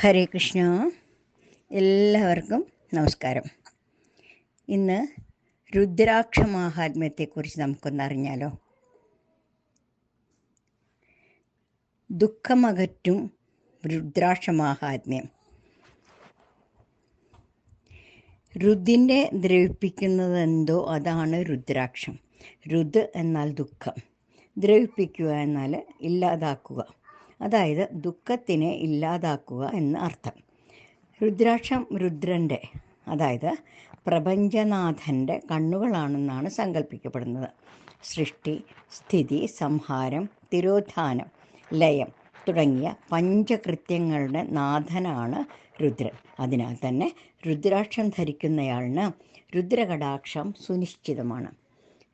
ഹരേ കൃഷ്ണ. എല്ലാവർക്കും നമസ്കാരം. ഇന്ന് രുദ്രാക്ഷ മാഹാത്മ്യത്തെക്കുറിച്ച് നമുക്കൊന്നറിഞ്ഞാലോ. ദുഃഖമകറ്റും രുദ്രാക്ഷ മാഹാത്മ്യം. രുദ്ധിനെ ദ്രവിപ്പിക്കുന്നതെന്തോ അതാണ് രുദ്രാക്ഷം. രുദ് എന്നാൽ ദുഃഖം, ദ്രവിപ്പിക്കുക എന്നാൽ ഇല്ലാതാക്കുക, അതായത് ദുഃഖത്തിനെ ഇല്ലാതാക്കുക എന്ന് അർത്ഥം. രുദ്രാക്ഷം രുദ്രൻ്റെ, അതായത് പ്രപഞ്ചനാഥൻ്റെ കണ്ണുകളാണെന്നാണ് സങ്കല്പിക്കപ്പെടുന്നത്. സൃഷ്ടി, സ്ഥിതി, സംഹാരം, തിരോധാനം, ലയം തുടങ്ങിയ പഞ്ചകൃത്യങ്ങളുടെ നാഥനാണ് രുദ്രൻ. അതിനാൽ തന്നെ രുദ്രാക്ഷം ധരിക്കുന്നയാളിന് രുദ്രകടാക്ഷം സുനിശ്ചിതമാണ്.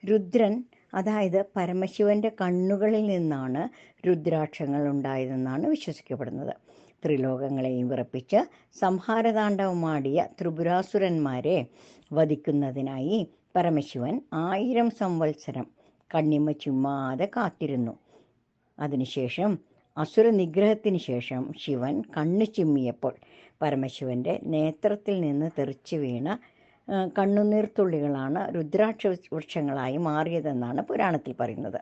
രുദ്രൻ, അതായത് പരമശിവൻ്റെ കണ്ണുകളിൽ നിന്നാണ് രുദ്രാക്ഷങ്ങൾ ഉണ്ടായതെന്നാണ് വിശ്വസിക്കപ്പെടുന്നത്. ത്രിലോകങ്ങളെയും വിറപ്പിച്ച് സംഹാരതാണ്ഡവമാടിയ ത്രിപുരാസുരന്മാരെ വധിക്കുന്നതിനായി പരമശിവൻ 1000 സംവത്സരം കണ്ണിമ ചിമ്മാതെ കാത്തിരുന്നു. അതിനുശേഷം അസുര നിഗ്രഹത്തിന് ശേഷം ശിവൻ കണ്ണു ചിമ്മിയപ്പോൾ പരമശിവൻ്റെ നേത്രത്തിൽ നിന്ന് തെറിച്ചു വീണ കണ്ണുനീർത്തുള്ളികളാണ് രുദ്രാക്ഷ വൃക്ഷങ്ങളായി മാറിയതെന്നാണ് പുരാണത്തിൽ പറയുന്നത്.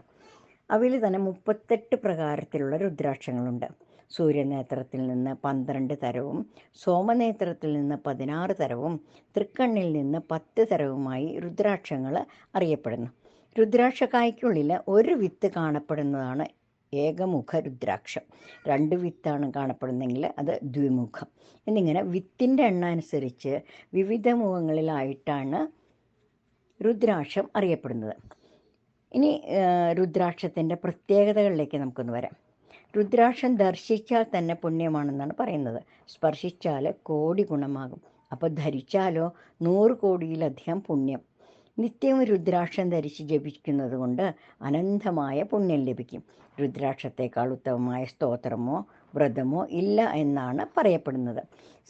അവയിൽ തന്നെ 38 പ്രകാരത്തിലുള്ള രുദ്രാക്ഷങ്ങളുണ്ട്. സൂര്യനേത്രത്തിൽ നിന്ന് 12 തരവും, സോമനേത്രത്തിൽ നിന്ന് 16 തരവും, തൃക്കണ്ണിൽ നിന്ന് 10 തരവുമായി രുദ്രാക്ഷങ്ങൾ അറിയപ്പെടുന്നു. രുദ്രാക്ഷക്കായ്ക്കുള്ളിൽ ഒരു വിത്ത് കാണപ്പെടുന്നതാണ് ഏകമുഖ രുദ്രാക്ഷം. 2 വിത്താണ് കാണപ്പെടുന്നതെങ്കിൽ അത് ദ്വിമുഖം. എന്നിങ്ങനെ വിത്തിൻ്റെ എണ്ണം അനുസരിച്ച് വിവിധ മുഖങ്ങളിലായിട്ടാണ് രുദ്രാക്ഷം അറിയപ്പെടുന്നത്. ഇനി രുദ്രാക്ഷത്തിൻ്റെ പ്രത്യേകതകളിലേക്ക് നമുക്കൊന്ന് വരാം. രുദ്രാക്ഷം ദർശിച്ചാൽ തന്നെ പുണ്യമാണെന്നാണ് പറയുന്നത്. സ്പർശിച്ചാൽ കോടി ഗുണമാകും. അപ്പോൾ ധരിച്ചാലോ 100 കോടിയിലധികം പുണ്യം. നിത്യവും രുദ്രാക്ഷം ധരിച്ച് ജപിക്കുന്നത് കൊണ്ട് അനന്തമായ പുണ്യം ലഭിക്കും. രുദ്രാക്ഷത്തേക്കാൾ ഉത്തമമായ സ്തോത്രമോ വ്രതമോ ഇല്ല എന്നാണ് പറയപ്പെടുന്നത്.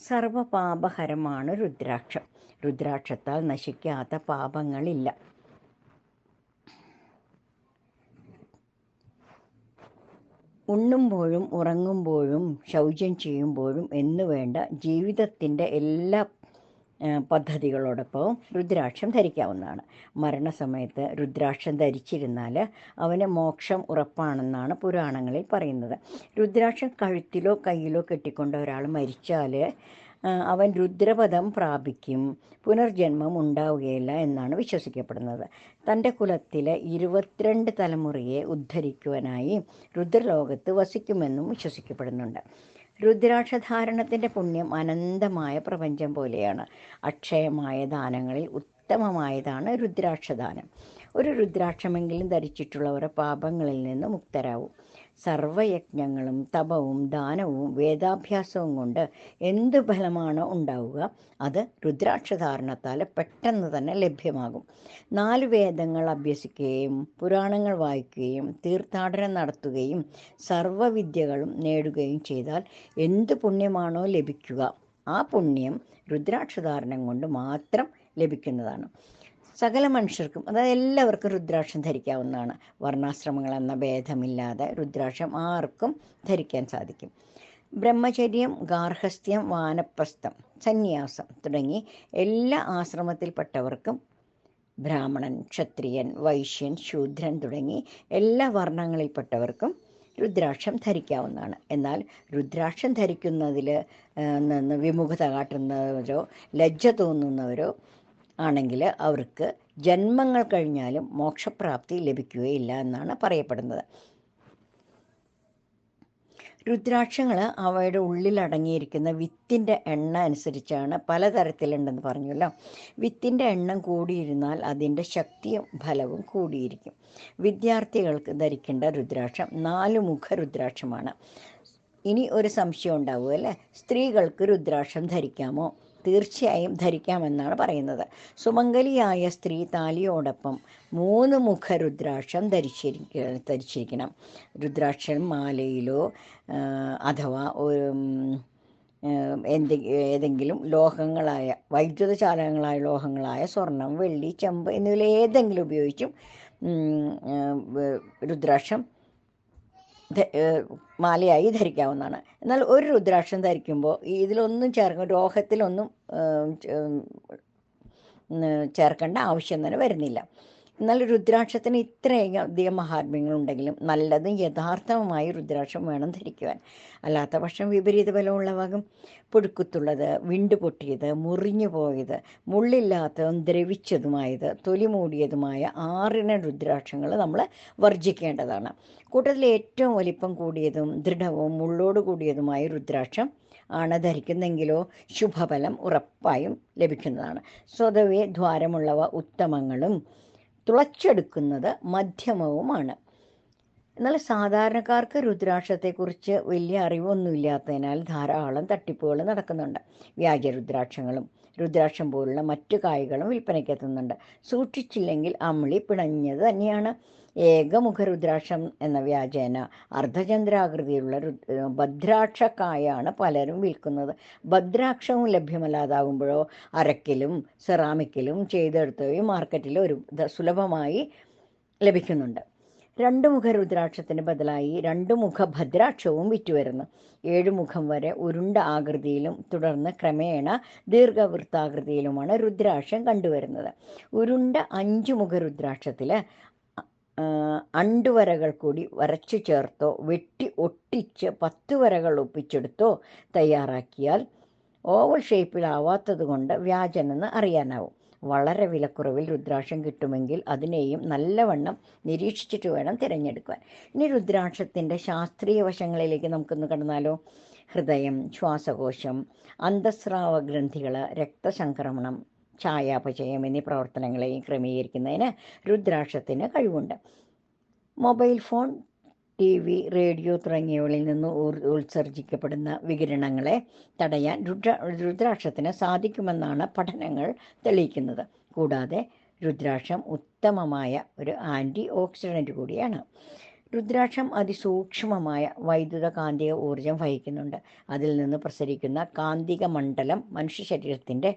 സർവപാപഹരമാണ് രുദ്രാക്ഷം. രുദ്രാക്ഷത്താൽ നശിക്കാത്ത പാപങ്ങളില്ല. ഉണ്ണുമ്പോഴും ഉറങ്ങുമ്പോഴും ശൗചം ചെയ്യുമ്പോഴും എന്നുവേണ്ട ജീവിതത്തിൻ്റെ എല്ലാ പദ്ധതികളോടൊപ്പം രുദ്രാക്ഷം ധരിക്കാവുന്നതാണ്. മരണസമയത്ത് രുദ്രാക്ഷം ധരിച്ചിരുന്നാൽ അവന് മോക്ഷം ഉറപ്പാണെന്നാണ് പുരാണങ്ങളിൽ പറയുന്നത്. രുദ്രാക്ഷം കഴുത്തിലോ കയ്യിലോ കെട്ടിക്കൊണ്ട് ഒരാൾ മരിച്ചാൽ അവൻ രുദ്രപദം പ്രാപിക്കും, പുനർജന്മം ഉണ്ടാവുകയില്ല എന്നാണ് വിശ്വസിക്കപ്പെടുന്നത്. തൻ്റെ കുലത്തിലെ 22 തലമുറയെ ഉദ്ധരിക്കുവാനായി രുദ്രലോകത്ത് വസിക്കുമെന്നും വിശ്വസിക്കപ്പെടുന്നുണ്ട്. രുദ്രാക്ഷധാരണത്തിൻ്റെ പുണ്യം അനന്തമായ പ്രപഞ്ചം പോലെയാണ്. അക്ഷയമായ ദാനങ്ങളിൽ ഉത്തമമായതാണ് രുദ്രാക്ഷദാനം. ഒരു രുദ്രാക്ഷമെങ്കിലും ധരിച്ചിട്ടുള്ളവർ പാപങ്ങളിൽ നിന്ന് മുക്തരാവും. സർവയജ്ഞങ്ങളും തപവും ദാനവും വേദാഭ്യാസവും കൊണ്ട് എന്ത് ഫലമാണോ ഉണ്ടാവുക അത് രുദ്രാക്ഷധാരണത്താൽ പെട്ടെന്ന് തന്നെ ലഭ്യമാകും. 4 വേദങ്ങൾ അഭ്യസിക്കുകയും പുരാണങ്ങൾ വായിക്കുകയും തീർത്ഥാടനം നടത്തുകയും സർവവിദ്യകളും നേടുകയും ചെയ്താൽ എന്ത് പുണ്യമാണോ ലഭിക്കുക ആ പുണ്യം രുദ്രാക്ഷധാരണം കൊണ്ട് മാത്രം ലഭിക്കുന്നതാണ്. സകല മനുഷ്യർക്കും, അതായത് എല്ലാവർക്കും രുദ്രാക്ഷം ധരിക്കാവുന്നതാണ്. വർണ്ണാശ്രമങ്ങൾ എന്ന ഭേദമില്ലാതെ രുദ്രാക്ഷം ആർക്കും ധരിക്കാൻ സാധിക്കും. ബ്രഹ്മചര്യം, ഗാർഹസ്ഥ്യം, വാനപ്രസ്ഥം, സന്യാസം തുടങ്ങി എല്ലാ ആശ്രമത്തിൽപ്പെട്ടവർക്കും, ബ്രാഹ്മണൻ, ക്ഷത്രിയൻ, വൈശ്യൻ, ശൂദ്രൻ തുടങ്ങി എല്ലാ വർണ്ണങ്ങളിൽപ്പെട്ടവർക്കും രുദ്രാക്ഷം ധരിക്കാവുന്നതാണ്. എന്നാൽ രുദ്രാക്ഷം ധരിക്കുന്നതിൽ നിന്ന് വിമുഖത കാട്ടുന്നവരോ ലജ്ജ തോന്നുന്നവരോ ആണെങ്കിൽ അവർക്ക് ജന്മങ്ങൾ കഴിഞ്ഞാലും മോക്ഷപ്രാപ്തി ലഭിക്കുകയില്ല എന്നാണ് പറയപ്പെടുന്നത്. രുദ്രാക്ഷങ്ങൾ അവയുടെ ഉള്ളിൽ അടങ്ങിയിരിക്കുന്ന വിത്തിൻ്റെ എണ്ണ അനുസരിച്ചാണ് പലതരത്തിലുണ്ടെന്ന് പറഞ്ഞല്ലോ. വിത്തിൻ്റെ എണ്ണം കൂടിയിരുന്നാൽ അതിൻ്റെ ശക്തിയും ഫലവും കൂടിയിരിക്കും. വിദ്യാർത്ഥികൾക്ക് ധരിക്കേണ്ട രുദ്രാക്ഷം 4 മുഖ രുദ്രാക്ഷമാണ്. ഇനി ഒരു സംശയം ഉണ്ടാവുക അല്ലേ, സ്ത്രീകൾക്ക് രുദ്രാക്ഷം ധരിക്കാമോ? തീർച്ചയായും ധരിക്കാമെന്നാണ് പറയുന്നത്. സുമംഗലിയായ സ്ത്രീ താലിയോടൊപ്പം 3 മുഖ രുദ്രാക്ഷം ധരിച്ചിരിക്കണം. രുദ്രാക്ഷം മാലയിലോ അഥവാ ഏതെങ്കിലും ലോഹങ്ങളായ വൈദ്യുത ചാലകങ്ങളായ ലോഹങ്ങളായ സ്വർണം, വെള്ളി, ചെമ്പ് എന്നിവയിൽ ഏതെങ്കിലും ഉപയോഗിച്ചും രുദ്രാക്ഷം മാലയായി ധരിക്കാവുന്നതാണ്. എന്നാൽ ഒരു രുദ്രാക്ഷം ധരിക്കുമ്പോൾ ഇതിലൊന്നും ലോഹത്തിലൊന്നും ചേർക്കേണ്ട ആവശ്യം തന്നെ വരുന്നില്ല. എന്നാൽ രുദ്രാക്ഷത്തിന് ഇത്രയധികം മഹാത്മ്യങ്ങളുണ്ടെങ്കിലും നല്ലതും യഥാർത്ഥവുമായി രുദ്രാക്ഷം വേണം ധരിക്കുവാൻ. അല്ലാത്ത പക്ഷം വിപരീത ബലമുള്ളവാകും. പുഴുക്കുത്തുള്ളത്, വിണ്ടു പൊട്ടിയത്, മുറിഞ്ഞു പോയത്, മുള്ളില്ലാത്തതും ദ്രവിച്ചതുമായത്, തൊലി മൂടിയതുമായ 6 രുദ്രാക്ഷങ്ങൾ നമ്മൾ വർജിക്കേണ്ടതാണ്. കൂട്ടത്തിൽ ഏറ്റവും വലിപ്പം കൂടിയതും ദൃഢവും മുള്ളോട് കൂടിയതുമായ രുദ്രാക്ഷം ആണ് ധരിക്കുന്നെങ്കിലോ ശുഭഫലം ഉറപ്പായും ലഭിക്കുന്നതാണ്. സ്വതവേ ദ്വാരമുള്ളവ ഉത്തമങ്ങളും തുളച്ചെടുക്കുന്നത് മധ്യമവുമാണ്. എന്നാൽ സാധാരണക്കാർക്ക് രുദ്രാക്ഷത്തെക്കുറിച്ച് വലിയ അറിവൊന്നുമില്ലാത്തതിനാൽ ധാരാളം തട്ടിപ്പുകൾ നടക്കുന്നുണ്ട്. വ്യാജ രുദ്രാക്ഷങ്ങളും രുദ്രാക്ഷം പോലുള്ള മറ്റു കായ്കളും വിൽപ്പനയ്ക്കെത്തുന്നുണ്ട്. സൂക്ഷിച്ചില്ലെങ്കിൽ അമ്മിളി പിണഞ്ഞത് തന്നെയാണ്. ഏകമുഖ രുദ്രാക്ഷം എന്ന വ്യാജേന അർദ്ധചന്ദ്രാകൃതിയിലുള്ള ഭദ്രാക്ഷക്കായാണ് പലരും വിൽക്കുന്നത്. ഭദ്രാക്ഷവും ലഭ്യമല്ലാതാകുമ്പോഴോ അരക്കിലും സെറാമിക്കിലും ചെയ്തെടുത്തവയും മാർക്കറ്റിൽ സുലഭമായി ലഭിക്കുന്നുണ്ട്. 2 മുഖ രുദ്രാക്ഷത്തിന് ബദലായി 2 മുഖ ഭദ്രാക്ഷവും വിറ്റുവരുന്നു. 7 മുഖം വരെ ഉരുണ്ട ആകൃതിയിലും തുടർന്ന് ക്രമേണ ദീർഘവൃത്താകൃതിയിലുമാണ് രുദ്രാക്ഷം കണ്ടുവരുന്നത്. ഉരുണ്ട 5 മുഖ രുദ്രാക്ഷത്തിൽ അണ്ടുവരകൾ കൂടി വരച്ചു ചേർത്തോ വെട്ടി ഒട്ടിച്ച് 10 വരകൾ ഒപ്പിച്ചെടുത്തോ തയ്യാറാക്കിയാൽ ഓവൽ ഷേപ്പിലാവാത്തത് കൊണ്ട് വ്യാജനെന്ന് അറിയാനാവും. വളരെ വിലക്കുറവിൽ രുദ്രാക്ഷം കിട്ടുമെങ്കിൽ അതിനെയും നല്ലവണ്ണം നിരീക്ഷിച്ചിട്ട് വേണം തിരഞ്ഞെടുക്കുവാൻ. ഇനി രുദ്രാക്ഷത്തിൻ്റെ ശാസ്ത്രീയ വശങ്ങളിലേക്ക് നമുക്കൊന്ന് കടന്നാലോ. ഹൃദയം, ശ്വാസകോശം, അന്തസ്രാവ ഗ്രന്ഥികൾ, രക്തസംക്രമണം, ചായാപചയം എന്നീ പ്രവർത്തനങ്ങളെയും ക്രമീകരിക്കുന്നതിന് രുദ്രാക്ഷത്തിന് കഴിവുണ്ട്. മൊബൈൽ ഫോൺ, TV, റേഡിയോ തുടങ്ങിയവയിൽ നിന്ന് ഉത്സർജിക്കപ്പെടുന്ന വികിരണങ്ങളെ തടയാൻ രുദ്രാക്ഷത്തിന് സാധിക്കുമെന്നാണ് പഠനങ്ങൾ തെളിയിക്കുന്നത്. കൂടാതെ രുദ്രാക്ഷം ഉത്തമമായ ഒരു ആൻറ്റി ഓക്സിഡൻറ്റ് കൂടിയാണ്. രുദ്രാക്ഷം അതിസൂക്ഷ്മമായ വൈദ്യുത കാന്തിക ഊർജം വഹിക്കുന്നുണ്ട്. അതിൽ നിന്ന് പ്രസരിക്കുന്ന കാന്തിക മണ്ഡലം മനുഷ്യ ശരീരത്തിൻ്റെ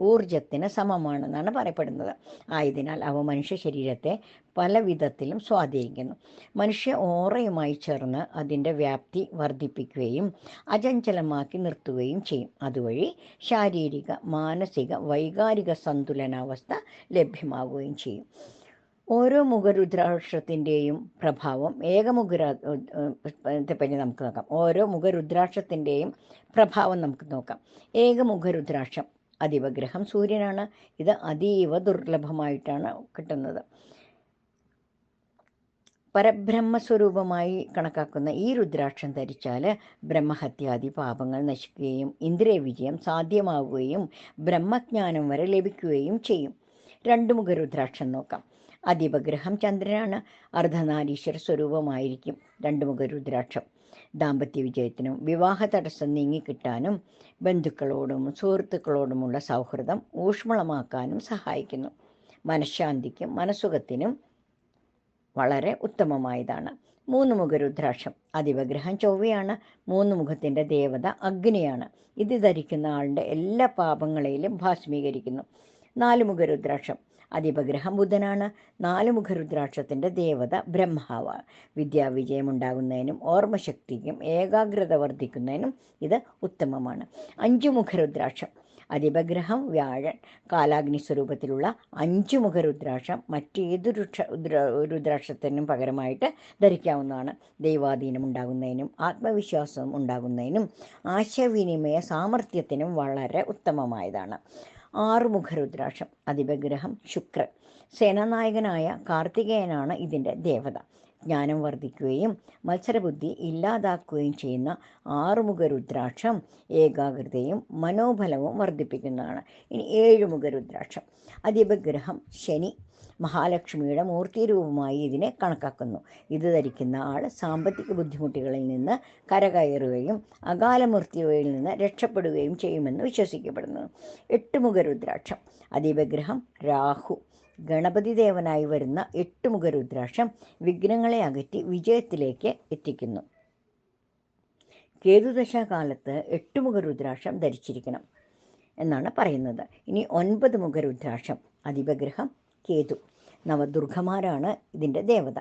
ഊർജത്തിന് സമമാണെന്നാണ് പറയപ്പെടുന്നത്. ആയതിനാൽ അവ മനുഷ്യ ശരീരത്തെ പല വിധത്തിലും സ്വാധീനിക്കുന്നു. മനുഷ്യ ഓറയുമായി ചേർന്ന് അതിൻ്റെ വ്യാപ്തി വർദ്ധിപ്പിക്കുകയും അചഞ്ചലമാക്കി നിർത്തുകയും ചെയ്യും. അതുവഴി ശാരീരിക, മാനസിക, വൈകാരിക സന്തുലനാവസ്ഥ ലഭ്യമാവുകയും ചെയ്യും. ഓരോ മുഖരുദ്രാക്ഷത്തിൻ്റെയും പ്രഭാവം പറ്റി നമുക്ക് നോക്കാം. ഓരോ മുഖരുദ്രാക്ഷത്തിൻ്റെയും പ്രഭാവം നമുക്ക് നോക്കാം. ഏകമുഖരുദ്രാക്ഷം അധിപഗ്രഹം സൂര്യനാണ്. ഇത് അതീവ ദുർലഭമായിട്ടാണ് കിട്ടുന്നത്. പരബ്രഹ്മസ്വരൂപമായി കണക്കാക്കുന്ന ഈ രുദ്രാക്ഷം ധരിച്ചാൽ ബ്രഹ്മഹത്യാദി പാപങ്ങൾ നശിക്കുകയും ഇന്ദ്രിയ വിജയം സാധ്യമാവുകയും ബ്രഹ്മജ്ഞാനം വരെ ലഭിക്കുകയും ചെയ്യും. 2 മുഖരുദ്രാക്ഷം നോക്കാം. അധിപഗ്രഹം ചന്ദ്രനാണ്. അർദ്ധനാരീശ്വര സ്വരൂപമായിരിക്കും 2 മുഖരുദ്രാക്ഷം. ദാമ്പത്യ വിജയത്തിനും വിവാഹ തടസ്സം നീങ്ങിക്കിട്ടാനും ബന്ധുക്കളോടും സുഹൃത്തുക്കളോടുമുള്ള സൗഹൃദം ഊഷ്മളമാക്കാനും സഹായിക്കുന്നു. മനഃശാന്തിക്കും മനസ്സുഖത്തിനും വളരെ ഉത്തമമായതാണ്. 3 മുഖരുദ്രാക്ഷം അധിപഗ്രഹം ചൊവ്വയാണ്. 3 മുഖത്തിൻ്റെ ദേവത അഗ്നിയാണ്. ഇത് ധരിക്കുന്ന ആളുടെ എല്ലാ പാപങ്ങളെയും ഭസ്മീകരിക്കുന്നു. 4 മുഖരുദ്രാക്ഷം അധിപഗ്രഹം ബുധനാണ്. 4 മുഖരുദ്രാക്ഷത്തിൻ്റെ ദേവത ബ്രഹ്മാവ്. വിദ്യാവിജയം ഉണ്ടാകുന്നതിനും ഓർമ്മശക്തിക്കും ഏകാഗ്രത വർദ്ധിക്കുന്നതിനും ഇത് ഉത്തമമാണ്. 5 മുഖരുദ്രാക്ഷം അധിപഗ്രഹം വ്യാഴൻ. കാലാഗ്നി സ്വരൂപത്തിലുള്ള 5 മുഖരുദ്രാക്ഷം മറ്റേത് രുദ്രാക്ഷത്തിനും പകരമായിട്ട് ധരിക്കാവുന്നതാണ്. ദൈവാധീനം ഉണ്ടാകുന്നതിനും ആത്മവിശ്വാസം ഉണ്ടാകുന്നതിനും ആശയവിനിമയ സാമർഥ്യത്തിനും വളരെ ഉത്തമമായതാണ്. 6 മുഖരുദ്രാക്ഷം അധിപഗ്രഹം ശുക്രൻ. സേനാനായകനായ കാർത്തികേയനാണ് ഇതിൻ്റെ ദേവത. ജ്ഞാനം വർദ്ധിക്കുകയും മത്സരബുദ്ധി ഇല്ലാതാക്കുകയും ചെയ്യുന്ന 6 മുഖരുദ്രാക്ഷം ഏകാഗ്രതയും മനോബലവും വർദ്ധിപ്പിക്കുന്നതാണ്. ഇനി 7 മുഖരുദ്രാക്ഷം അധിപഗ്രഹം ശനി. മഹാലക്ഷ്മിയുടെ മൂർത്തിരൂപമായി ഇതിനെ കണക്കാക്കുന്നു. ഇത് ധരിക്കുന്ന ആൾ സാമ്പത്തിക ബുദ്ധിമുട്ടുകളിൽ നിന്ന് കരകയറുകയും അകാല മൃത്യുവിൽ നിന്ന് രക്ഷപ്പെടുകയും ചെയ്യുമെന്ന് വിശ്വസിക്കപ്പെടുന്നു. 8 മുഖരുദ്രാക്ഷം അധിപഗ്രഹം രാഹു. ഗണപതി ദേവനായി വരുന്ന 8 മുഖരുദ്രാക്ഷം വിഘ്നങ്ങളെ അകറ്റി വിജയത്തിലേക്ക് എത്തിക്കുന്നു. കേതുദശാകാലത്ത് 8 മുഖരുദ്രാക്ഷം ധരിച്ചിരിക്കണം എന്നാണ് പറയുന്നത്. ഇനി 9 മുഖരുദ്രാക്ഷം അധിപഗ്രഹം കേതു. നവദുർഗമാരാണ് ഇതിൻ്റെ ദേവത.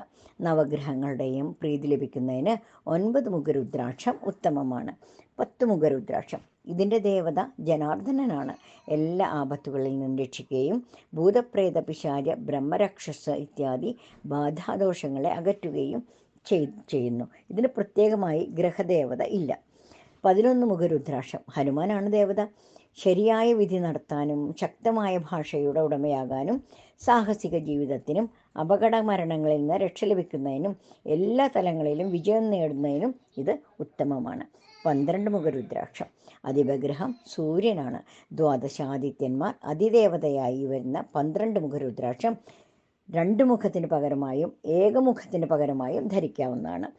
നവഗ്രഹങ്ങളുടെയും പ്രീതി ലഭിക്കുന്നതിന് 9 മുഖരുദ്രാക്ഷം ഉത്തമമാണ്. 10 മുഖരുദ്രാക്ഷം ഇതിൻ്റെ ദേവത ജനാർദ്ദനനാണ്. എല്ലാ ആപത്തുകളിൽ നിന്നും രക്ഷിക്കുകയും ഭൂതപ്രേത പിശാച ബ്രഹ്മരാക്ഷസ ഇത്യാദി ബാധാദോഷങ്ങളെ അകറ്റുകയും ചെയ്യുന്നു. ഇതിന് പ്രത്യേകമായി ഗ്രഹദേവത ഇല്ല. 11 മുഖരുദ്രാക്ഷം ഹനുമാനാണ് ദേവത. ശരിയായ വിധി നടത്താനും ശക്തമായ ഭാഷയുടെ ഉടമയാകാനും സാഹസിക ജീവിതത്തിനും അപകട മരണങ്ങളിൽ നിന്ന് രക്ഷ ലഭിക്കുന്നതിനും എല്ലാ തലങ്ങളിലും വിജയം നേടുന്നതിനും ഇത് ഉത്തമമാണ്. 12 മുഖരുദ്രാക്ഷം അതിപഗ്രഹം സൂര്യനാണ്. ദ്വാദശാദിത്യന്മാർ അതിദേവതയായി വരുന്ന 12 മുഖരുദ്രാക്ഷം 2 മുഖത്തിന് പകരമായും ഏകമുഖത്തിന് പകരമായും ധരിക്കാവുന്നതാണ്.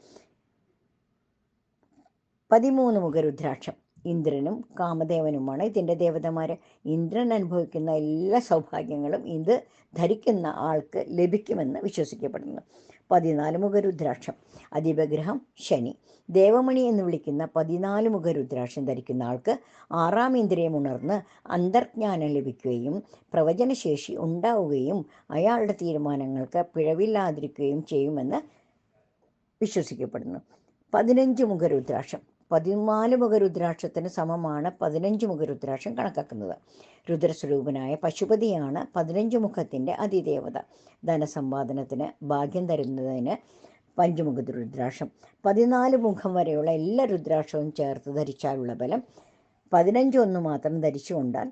13 മുഖരുദ്രാക്ഷം ഇന്ദ്രനും കാമദേവനുമാണ് ഇതിൻ്റെ ദേവതമാർ. ഇന്ദ്രൻ അനുഭവിക്കുന്ന എല്ലാ സൗഭാഗ്യങ്ങളും ഇത് ധരിക്കുന്ന ആൾക്ക് ലഭിക്കുമെന്ന് വിശ്വസിക്കപ്പെടുന്നു. 14 മുഖരുദ്രാക്ഷം അതിപഗ്രഹം ശനി. ദേവമണി എന്ന് വിളിക്കുന്ന 14 മുഖരുദ്രാക്ഷം ധരിക്കുന്ന ആൾക്ക് 6ാം ഇന്ദ്രിയം ഉണർന്ന് അന്തർജ്ഞാനം ലഭിക്കുകയും പ്രവചനശേഷി ഉണ്ടാവുകയും അയാളുടെ തീരുമാനങ്ങൾക്ക് പിഴവില്ലാതിരിക്കുകയും ചെയ്യുമെന്ന് വിശ്വസിക്കപ്പെടുന്നു. 15 മുഖരുദ്രാക്ഷം 14 മുഖരുദ്രാക്ഷത്തിന് സമമാണ് 15 മുഖരുദ്രാക്ഷം കണക്കാക്കുന്നത്. രുദ്രസ്വരൂപനായ പശുപതിയാണ് 15 മുഖത്തിൻ്റെ അതിദേവത. ധനസമ്പാദനത്തിന് ഭാഗ്യം തരുന്നതിന് പഞ്ചമുഖരുദ്രാക്ഷം 14 മുഖം വരെയുള്ള എല്ലാ രുദ്രാക്ഷവും ചേർത്ത് ധരിച്ചാലുള്ള ബലം 15 മാത്രം ധരിച്ചുകൊണ്ടാൽ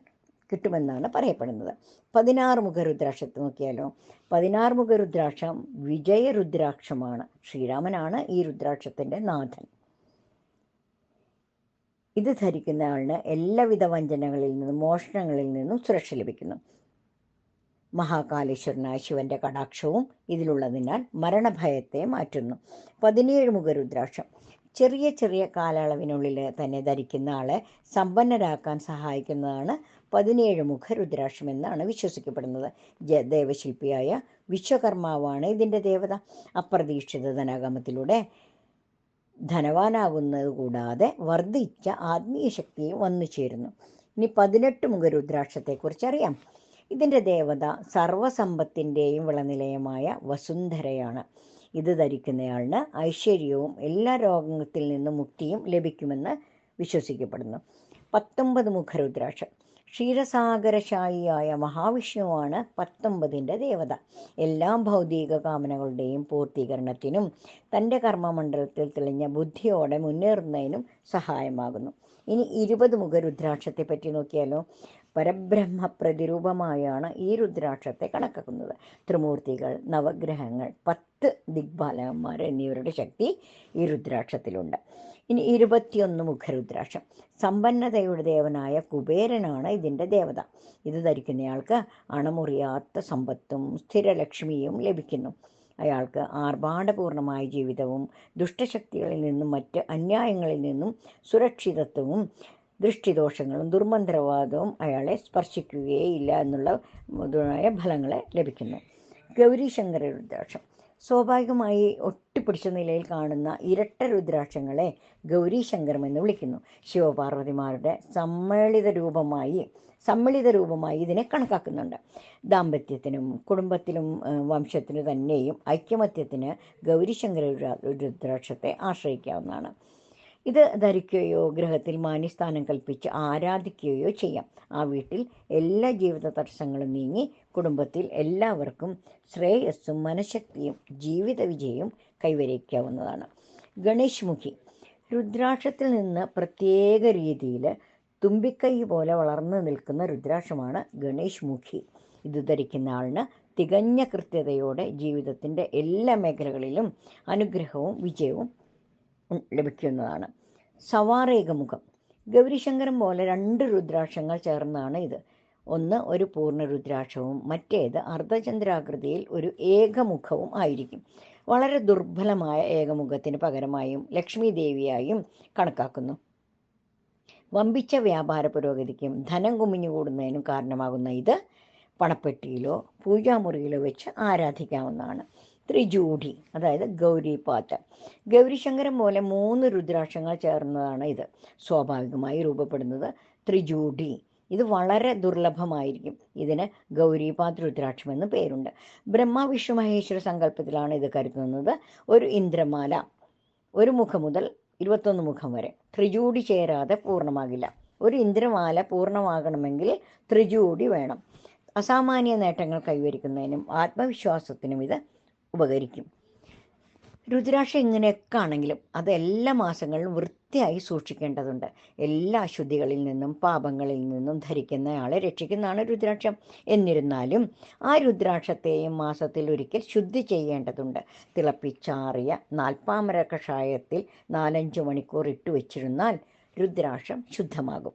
കിട്ടുമെന്നാണ് പറയപ്പെടുന്നത്. 16 മുഖരുദ്രാക്ഷത്തെ നോക്കിയാലോ. 16 മുഖരുദ്രാക്ഷം വിജയരുദ്രാക്ഷമാണ്. ശ്രീരാമനാണ് ഈ രുദ്രാക്ഷത്തിൻ്റെ നാഥൻ. ഇത് ധരിക്കുന്ന ആളിന് എല്ലാവിധ വഞ്ചനകളിൽ നിന്നും മോഷണങ്ങളിൽ നിന്നും സുരക്ഷ ലഭിക്കുന്നു. മഹാകാലേശ്വരനായ ശിവന്റെ കടാക്ഷവും ഇതിലുള്ളതിനാൽ മരണഭയത്തെ മാറ്റുന്നു. 17 മുഖരുദ്രാക്ഷം ചെറിയ ചെറിയ കാലയളവിനുള്ളിൽ തന്നെ ധരിക്കുന്ന ആളെ സമ്പന്നരാക്കാൻ സഹായിക്കുന്നതാണ് 17 മുഖരുദ്രാക്ഷം എന്നാണ് വിശ്വസിക്കപ്പെടുന്നത്. ദേവശില്പിയായ വിശ്വകർമാവാണ് ഇതിൻ്റെ ദേവത. അപ്രതീക്ഷിത ധനാഗമത്തിലൂടെ ധനവാനാകുന്നത് കൂടാതെ വർദ്ധിച്ച ആത്മീയ ശക്തിയും വന്നു ചേരുന്നു. ഇനി 18 മുഖരുദ്രാക്ഷത്തെക്കുറിച്ച് അറിയാം. ഇതിൻ്റെ ദേവത സർവസമ്പത്തിൻ്റെയും വിളനിലയമായ വസുന്ധരയാണ്. ഇത് ധരിക്കുന്നയാളിന് ഐശ്വര്യവും എല്ലാ രോഗത്തിൽ നിന്നും മുക്തിയും ലഭിക്കുമെന്ന് വിശ്വസിക്കപ്പെടുന്നു. 19 മുഖരുദ്രാക്ഷം ക്ഷീരസാഗരശായിയായ മഹാവിഷ്ണുവാണ് 19ൻ്റെ ദേവത. എല്ലാ ഭൗതിക കാമനകളുടെയും പൂർത്തീകരണത്തിനും തൻ്റെ കർമ്മമണ്ഡലത്തിൽ തെളിഞ്ഞ ബുദ്ധിയോടെ മുന്നേറുന്നതിനും സഹായമാകുന്നു. ഇനി 20 മുഖരുദ്രാക്ഷത്തെ പറ്റി നോക്കിയാലോ. പരബ്രഹ്മ പ്രതിരൂപമായാണ് ഈ രുദ്രാക്ഷത്തെ കണക്കാക്കുന്നത്. ത്രിമൂർത്തികൾ, നവഗ്രഹങ്ങൾ, 10 ദിഗ്പാലകന്മാർ എന്നിവരുടെ ശക്തി ഈ രുദ്രാക്ഷത്തിലുണ്ട്. ഇനി 21 മുഖരുദ്രാക്ഷം സമ്പന്നതയുടെ ദേവനായ കുബേരനാണ് ഇതിൻ്റെ ദേവത. ഇത് ധരിക്കുന്നയാൾക്ക് അണമുറിയാത്ത സമ്പത്തും സ്ഥിരലക്ഷ്മിയും ലഭിക്കുന്നു. അയാൾക്ക് ആർഭാടപൂർണമായ ജീവിതവും ദുഷ്ടശക്തികളിൽ നിന്നും മറ്റ് അന്യായങ്ങളിൽ നിന്നും സുരക്ഷിതത്വവും ദൃഷ്ടിദോഷങ്ങളും ദുർമന്ത്രവാദവും അയാളെ സ്പർശിക്കുകയില്ല എന്നുള്ള ഫലങ്ങളെ ലഭിക്കുന്നു. ഗൗരീശങ്കര രുദ്രാക്ഷം സ്വാഭാവികമായി ഒട്ടിപ്പിടിച്ച നിലയിൽ കാണുന്ന ഇരട്ട രുദ്രാക്ഷങ്ങളെ ഗൗരീശങ്കരം എന്ന് വിളിക്കുന്നു. ശിവപാർവതിമാരുടെ സമ്മിളിത രൂപമായി ഇതിനെ കണക്കാക്കുന്നുണ്ട്. ദാമ്പത്യത്തിനും കുടുംബത്തിലും വംശത്തിനു തന്നെയും ഐക്യമത്യത്തിന് ഗൗരീശങ്കര രുദ്രാക്ഷത്തെ ആശ്രയിക്കാവുന്നതാണ്. ഇത് ധരിക്കുകയോ ഗ്രഹത്തിൽ മാന്യസ്ഥാനം കൽപ്പിച്ച് ആരാധിക്കുകയോ ചെയ്യാം. ആ വീട്ടിൽ എല്ലാ ജീവിത തടസ്സങ്ങളും നീങ്ങി കുടുംബത്തിൽ എല്ലാവർക്കും ശ്രേയസ്സും മനഃശക്തിയും ജീവിത വിജയവും കൈവരിക്കാവുന്നതാണ്. ഗണേഷ് മുഖി രുദ്രാക്ഷത്തിൽ നിന്ന് പ്രത്യേക രീതിയിൽ തുമ്പിക്കൈ പോലെ വളർന്നു നിൽക്കുന്ന രുദ്രാക്ഷമാണ് ഗണേഷ് മുഖി. ഇത് ധരിക്കുന്ന ആളിന് തികഞ്ഞ കൃത്യതയോടെ ജീവിതത്തിൻ്റെ എല്ലാ മേഖലകളിലും അനുഗ്രഹവും വിജയവും ലഭിക്കുന്നതാണ്. സവാറേകമുഖം ഗൗരീശങ്കരം പോലെ 2 രുദ്രാക്ഷങ്ങൾ ചേർന്നാണ് ഇത്. ഒന്ന് ഒരു പൂർണ്ണ രുദ്രാക്ഷവും മറ്റേത് അർദ്ധചന്ദ്രാകൃതിയിൽ ഒരു ഏകമുഖവും ആയിരിക്കും. വളരെ ദുർബലമായ ഏകമുഖത്തിന് പകരമായും ലക്ഷ്മി ദേവിയായും കണക്കാക്കുന്നു. വമ്പിച്ച വ്യാപാര പുരോഗതിക്കും ധനം കുമിഞ്ഞുകൂടുന്നതിനും കാരണമാകുന്ന ഇത് പണപ്പെട്ടിയിലോ പൂജാമുറിയിലോ വെച്ച് ആരാധിക്കാവുന്നതാണ്. ത്രിജൂഢി അതായത് ഗൗരീപാറ്റ ഗൗരീശങ്കരം പോലെ 3 രുദ്രാക്ഷങ്ങൾ ചേർന്നതാണ് ഇത്. സ്വാഭാവികമായി രൂപപ്പെടുന്നത് ത്രിജൂഢി ഇത് വളരെ ദുർലഭമായിരിക്കും. ഇതിന് ഗൗരീപാദ് രുദ്രാക്ഷം എന്ന് പേരുണ്ട്. ബ്രഹ്മ വിഷ്ണു മഹേശ്വര സങ്കല്പത്തിലാണ് ഇത് കരുതുന്നത്. ഒരു ഇന്ദ്രമാല 1 മുഖം മുതൽ 21 മുഖം വരെ ത്രിജൂടി ചേരാതെ പൂർണ്ണമാകില്ല. ഒരു ഇന്ദ്രമാല പൂർണ്ണമാകണമെങ്കിൽ ത്രിജൂടി വേണം. അസാമാന്യ നേട്ടങ്ങൾ കൈവരിക്കുന്നതിനും ആത്മവിശ്വാസത്തിനും ഇത് ഉപകരിക്കും. രുദ്രാക്ഷം ഇങ്ങനെയൊക്കെ ആണെങ്കിലും അത് എല്ലാ മാസങ്ങളിലും വൃത്തിയായി സൂക്ഷിക്കേണ്ടതുണ്ട്. എല്ലാ അശുദ്ധികളിൽ നിന്നും പാപങ്ങളിൽ നിന്നും ധരിക്കുന്നയാളെ രക്ഷിക്കുന്നതാണ് രുദ്രാക്ഷം. എന്നിരുന്നാലും ആ രുദ്രാക്ഷത്തെയും മാസത്തിൽ ഒരിക്കൽ ശുദ്ധി ചെയ്യേണ്ടതുണ്ട്. തിളപ്പിച്ചാറിയ നാൽപ്പാമര കഷായത്തിൽ 4-5 മണിക്കൂർ ഇട്ട് വെച്ചിരുന്നാൽ രുദ്രാക്ഷം ശുദ്ധമാകും.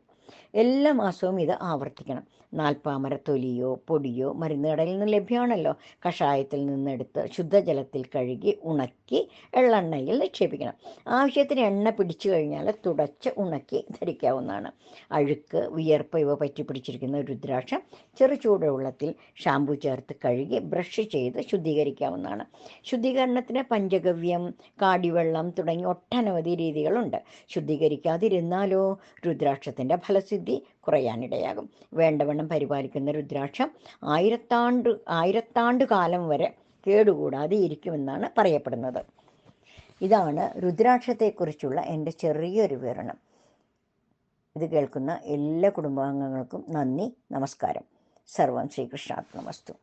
എല്ലാ മാസവും ഇത് ആവർത്തിക്കണം. നാൽപ്പാമര തൊലിയോ പൊടിയോ മരുന്നുകടയിൽ നിന്ന് ലഭ്യമാണല്ലോ. കഷായത്തിൽ നിന്നെടുത്ത് ശുദ്ധജലത്തിൽ കഴുകി ഉണക്കി എള്ളെണ്ണയിൽ നിക്ഷേപിക്കണം. ആവശ്യത്തിന് എണ്ണ പിടിച്ചു കഴിഞ്ഞാൽ തുടച്ച് ഉണക്കി ധരിക്കാവുന്നതാണ്. അഴുക്ക്, വിയർപ്പ് ഇവ പറ്റിപ്പിടിച്ചിരിക്കുന്ന രുദ്രാക്ഷം ചെറു ചൂടുവെള്ളത്തിൽ ഷാമ്പു ചേർത്ത് കഴുകി ബ്രഷ് ചെയ്ത് ശുദ്ധീകരിക്കാവുന്നതാണ്. ശുദ്ധീകരണത്തിന് പഞ്ചഗവ്യം, കാടിവെള്ളം തുടങ്ങി ഒട്ടനവധി രീതികളുണ്ട്. ശുദ്ധീകരിക്കാതിരുന്നാലോ രുദ്രാക്ഷത്തിൻ്റെ ഫലസിദ്ധി കുറയാനിടയാകും. വേണ്ടവണ്ണം പരിപാലിക്കുന്ന രുദ്രാക്ഷം ആയിരത്താണ്ട് കാലം വരെ കേടുകൂടാതെ ഇരിക്കുമെന്നാണ് പറയപ്പെടുന്നത്. ഇതാണ് രുദ്രാക്ഷത്തെക്കുറിച്ചുള്ള എൻ്റെ ചെറിയൊരു വിവരണം. ഇത് കേൾക്കുന്ന എല്ലാ കുടുംബാംഗങ്ങൾക്കും നന്ദി, നമസ്കാരം. സർവം ശ്രീകൃഷ്ണാർപ്പണമസ്തു.